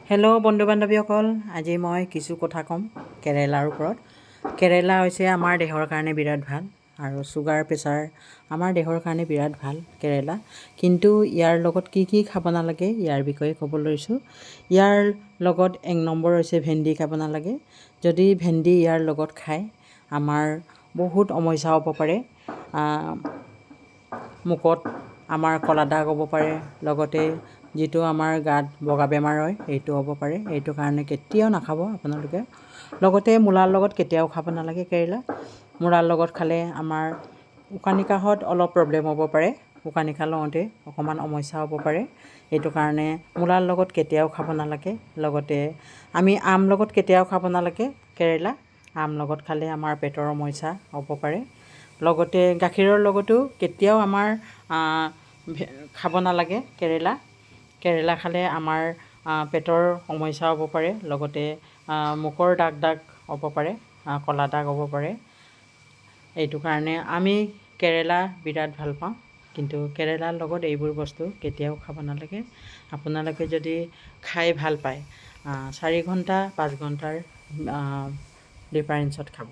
Hello' বন্ধু বান্ধৱীসকল, আজি মই কিছু কথা ক'ম কেৰেলাৰ ওপৰত। কেৰেলা হৈছে আমাৰ দেহৰ কাৰণে বিৰাট ভাল আৰু চুগাৰ প্ৰেছাৰ আমাৰ দেহৰ কাৰণে বিৰাট ভাল কেৰেলা। কিন্তু ইয়াৰ লগত কি কি খাব নালাগে ইয়াৰ বিষয়ে ক'ব লৈছোঁ। ইয়াৰ লগত 1 নম্বৰ হৈছে ভেন্দি খাব নালাগে। যদি ভেন্দি ইয়াৰ লগত খায় আমাৰ বহুত সমস্যা হ'ব পাৰে। মুখত আমাৰ ক'লা দাগ হ'ব পাৰে, লগতে যিটো আমাৰ গাত বগা বেমাৰ হয় সেইটো হ'ব পাৰে। এইটো কাৰণে কেতিয়াও নাখাব আপোনালোকে। লগতে মূলাৰ লগত কেতিয়াও খাব নালাগে কেৰেলা। মূলাৰ লগত খালে আমাৰ উশাহ নিশাহত অলপ প্ৰব্লেম হ'ব পাৰে। উশাহ নিশাহ লওঁতে অকণমান সমস্যা হ'ব পাৰে। এইটো কাৰণে মূলাৰ লগত কেতিয়াও খাব নালাগে। লগতে আমি আম লগত কেতিয়াও খাব নালাগে কেৰেলা। আম লগত খালে আমাৰ পেটৰ সমস্যা হ'ব পাৰে। লগতে গাখীৰৰ লগতো কেতিয়াও আমাৰ খাব নালাগে কেৰেলা। কেৰেলা খালে আমাৰ পেটৰ সমস্যা হ'ব পাৰে। লগতে মুখৰ দাগ হ'ব পাৰে, ক'লা দাগ হ'ব পাৰে। এইটো কাৰণে আমি কেৰেলা বিৰাট ভাল পাওঁ, কিন্তু কেৰেলাৰ লগত এইবোৰ বস্তু কেতিয়াও খাব নালাগে। আপোনালোকে যদি খাই ভাল পায় 4 ঘণ্টা 5 ঘণ্টাৰ ডিফাৰেঞ্চত খাব।